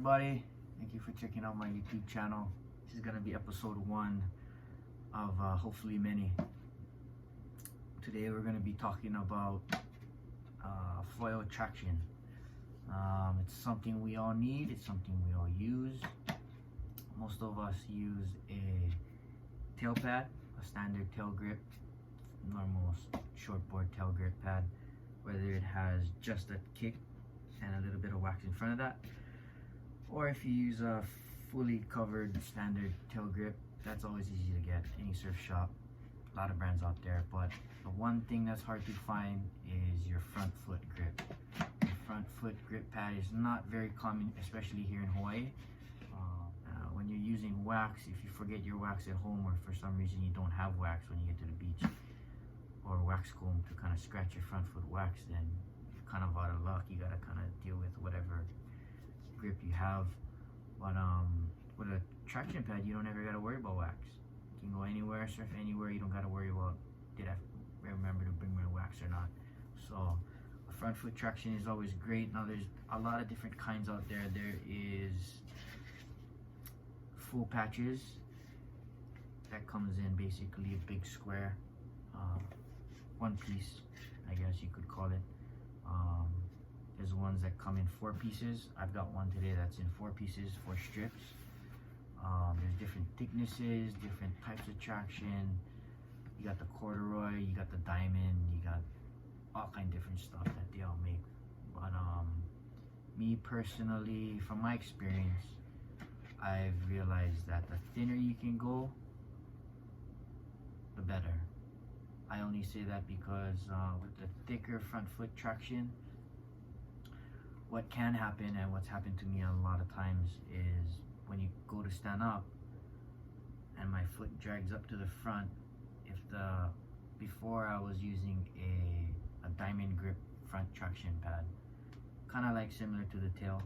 everybody, thank you for checking out my YouTube channel. This is going to be episode 1 of hopefully many. Today we're going to be talking about foil traction. It's something we all need, it's something we all use. Most of us use a tail pad, a standard tail grip, normal shortboard tail grip pad, whether it has just a kick and a little bit of wax in front of that, or if you use a fully covered standard tail grip, that's always easy to get. Any surf shop, a lot of brands out there, but the one thing that's hard to find is your front foot grip. The front foot grip pad is not very common, especially here in Hawaii. When you're using wax, if you forget your wax at home, or for some reason you don't have wax when you get to the beach, or a wax comb to kind of scratch your front foot wax, then you're kind of out of luck. You gotta kind of deal with whatever grip you have. But with a traction pad, you don't ever gotta worry about wax. You can go anywhere, surf anywhere. You don't gotta worry about, did I remember to bring my wax or not? So a front foot traction is always great. Now there's a lot of different kinds out there. There is full patches that comes in basically a big square, one piece, I guess you could call it. There's ones that come in 4 pieces. I've got one today that's in 4 pieces, 4 strips. There's different thicknesses, different types of traction. You got the corduroy, you got the diamond, you got all kind of different stuff that they all make. But me personally, from my experience, I've realized that the thinner you can go, the better. I only say that because with the thicker front foot traction, what can happen, and what's happened to me a lot of times, is when you go to stand up and my foot drags up to the front, before I was using a diamond grip front traction pad, kind of like similar to the tail,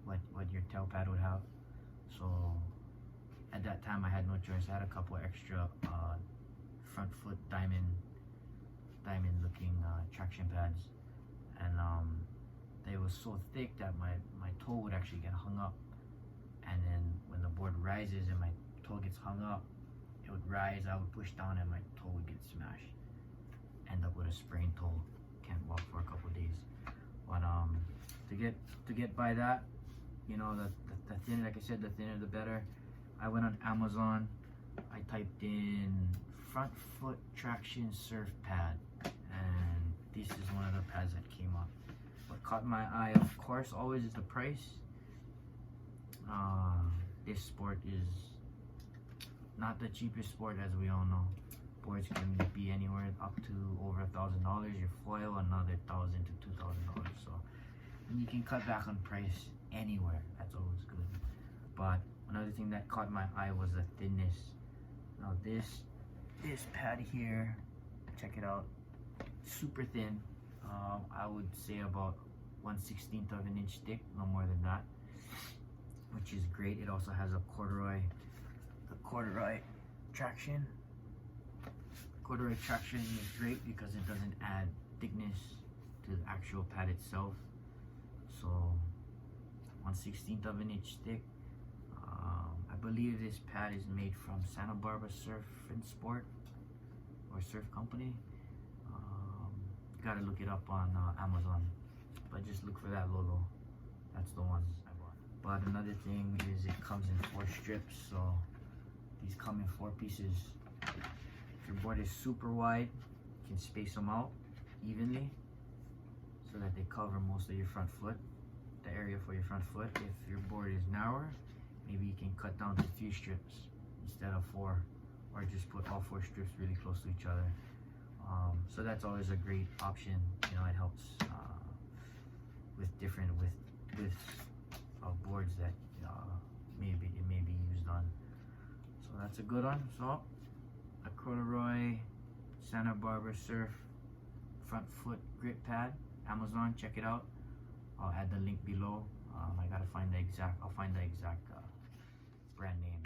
what your tail pad would have. So at that time I had no choice. I had a couple extra front foot diamond looking traction pads, and they was so thick that my toe would actually get hung up, and then when the board rises and my toe gets hung up, it would rise, I would push down and my toe would get smashed, end up with a sprained toe, can't walk for a couple days. But to get by that, you know, the thinner, like I said, the thinner the better. I went on Amazon, I typed in front foot traction surf pad, and this is one of the pads that came up. What caught my eye, of course, always is the price. This sport is not the cheapest sport, as we all know. Boards can be anywhere up to over $1,000. Your foil, another $1,000 to $2,000. So you can cut back on price anywhere. That's always good. But another thing that caught my eye was the thinness. Now this pad here, check it out, super thin. I would say about 1/16 of an inch thick, no more than that, which is great. It also has a corduroy traction. Corduroy traction is great because it doesn't add thickness to the actual pad itself. So 1/16 of an inch thick. I believe this pad is made from Santa Barbara Surf and Sport, or Surf Company. You gotta look it up on Amazon, but just look for that logo. That's the ones I bought. But another thing is it comes in 4 strips, so these come in 4 pieces. If your board is super wide, you can space them out evenly so that they cover most of your front foot, the area for your front foot. If your board is narrower, maybe you can cut down to 3 strips instead of 4, or just put all 4 strips really close to each other. So that's always a great option. You know, it helps with different widths of boards that it may be used on. So that's a good one. So a corduroy Santa Barbara Surf front foot grip pad, Amazon, check it out. I'll add the link below. I gotta find the exact, brand name.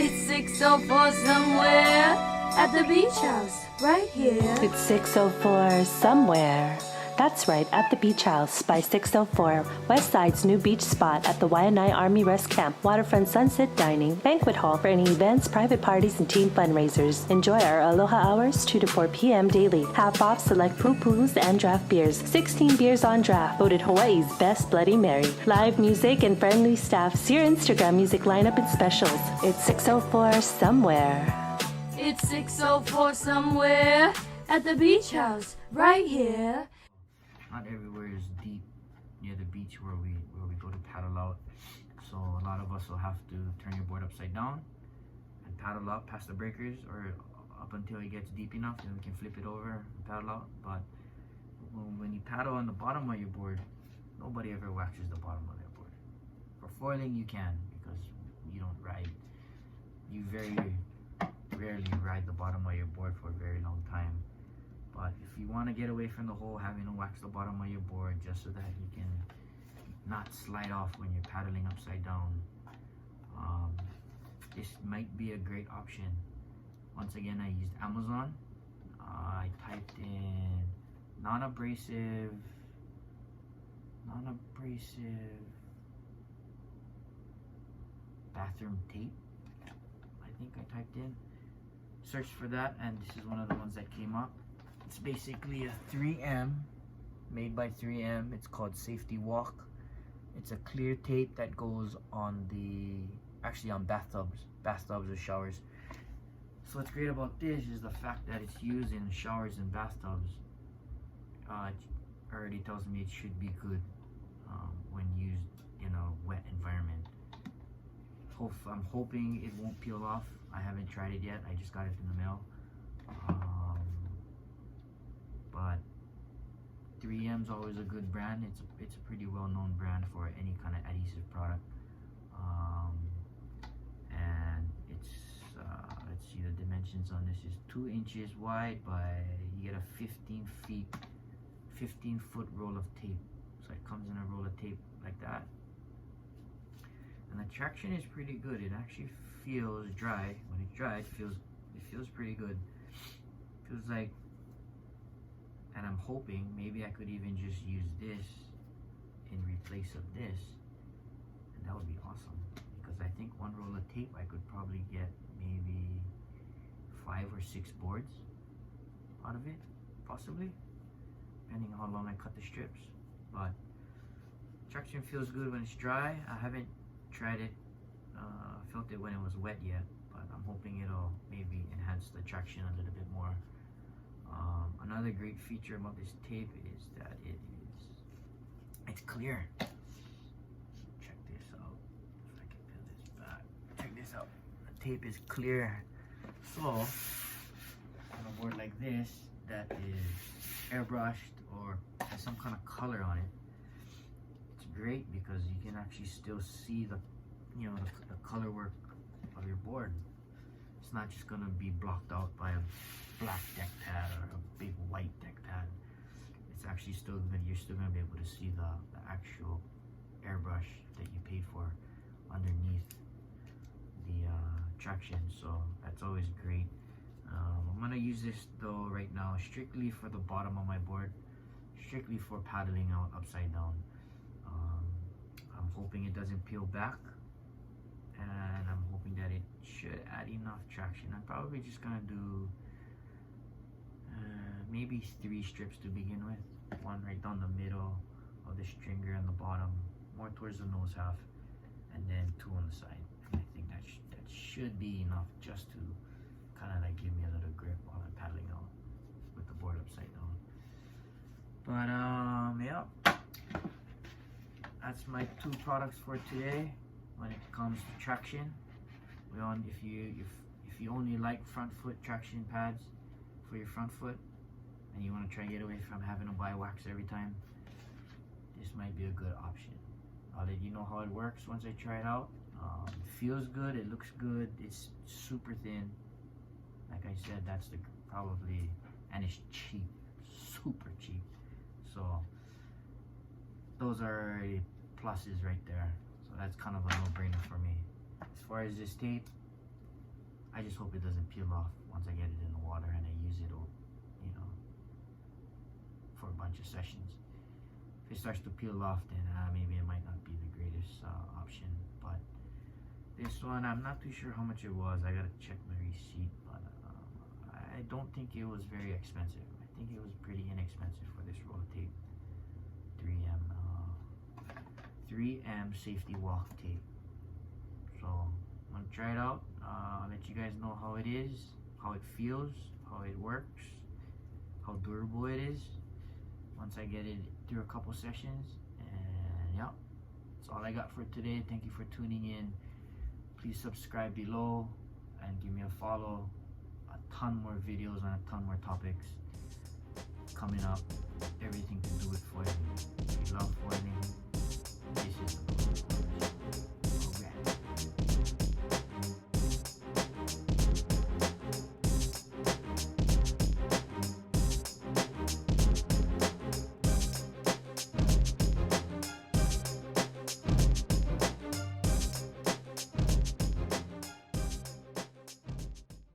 It's 6:04 somewhere at the beach house, right here. It's 6:04 somewhere That's right, at the Beach House by 604, Westside's new beach spot at the Waianae Army Rest Camp, waterfront sunset dining, banquet hall for any events, private parties, and team fundraisers. Enjoy our Aloha hours 2 to 4 p.m. daily. Half off select poo-poos and draft beers. 16 beers on draft, voted Hawaii's best Bloody Mary. Live music and friendly staff. See your Instagram music lineup and specials. It's 604 somewhere. It's 604 somewhere at the beach house, right here. Not everywhere is deep near the beach where we go to paddle out. So a lot of us will have to turn your board upside down and paddle out past the breakers, or up until it gets deep enough, then we can flip it over and paddle out. But when you paddle on the bottom of your board, nobody ever waxes the bottom of their board. For foiling, you can, because you don't ride. You very rarely ride the bottom of your board for a very long time. But if you want to get away from the whole having to wax the bottom of your board just so that you can not slide off when you're paddling upside down, this might be a great option. Once again, I used Amazon. I typed in non-abrasive bathroom tape, I think I typed in. Searched for that, and this is one of the ones that came up. It's basically a 3M, made by 3M. It's called Safety Walk. It's a clear tape that goes on on bathtubs or showers. So what's great about this is the fact that it's used in showers and bathtubs. It already tells me it should be good when used in a wet environment. I'm hoping it won't peel off. I haven't tried it yet. I just got it in the mail. But 3M's always a good brand. It's a pretty well-known brand for any kind of adhesive product. And it's let's see, the dimensions on this is 2 inches wide by, you get a 15 foot roll of tape. So it comes in a roll of tape like that. And the traction is pretty good. It actually feels dry. When it's dry, it feels pretty good. Feels like, and I'm hoping maybe I could even just use this in replace of this, and that would be awesome, because I think one roll of tape I could probably get maybe 5 or 6 boards out of it, possibly, depending on how long I cut the strips. But traction feels good when it's dry. I haven't tried it, felt it when it was wet yet, but I'm hoping it'll maybe enhance the traction a little bit more. Another great feature about this tape is that it's clear. Check this out. If I can peel this back. Check this out. The tape is clear. So on a board like this that is airbrushed or has some kind of color on it, it's great because you can actually still see the color work of your board. It's not just gonna be blocked out by a black deck pad or a big white deck pad. It's actually you're still gonna be able to see the actual airbrush that you paid for underneath the traction. So that's always great. I'm gonna use this though right now strictly for the bottom of my board, strictly for paddling out upside down. I'm hoping it doesn't peel back, and I'm hoping that it should add enough traction. I'm probably just gonna do maybe 3 strips to begin with. 1 right down the middle of the stringer on the bottom, more towards the nose half, and then 2 on the side. And I think that should be enough just to kind of like give me a little grip while I'm paddling out with the board upside down. But yeah, that's my 2 products for today when it comes to traction. If you only like front foot traction pads for your front foot, and you want to try to get away from having to buy wax every time, this might be a good option. I'll let you know how it works once I try it out. It feels good, it looks good, it's super thin. Like I said, that's and it's cheap, super cheap. So those are pluses right there. So that's kind of a no-brainer for me. As far as this tape, I just hope it doesn't peel off once I get it in the water and I use it, for a bunch of sessions. If it starts to peel off, then maybe it might not be the greatest option. But this one, I'm not too sure how much it was. I gotta check my receipt, but I don't think it was very expensive. I think it was pretty inexpensive for this roll of tape. 3M safety walk tape. So I'm gonna try it out. Let you guys know how it is, how it feels, how it works, how durable it is. Once I get it through a couple sessions, and yeah, that's all I got for today. Thank you for tuning in. Please subscribe below and give me a follow. A ton more videos on a ton more topics coming up. Everything to do with foiling.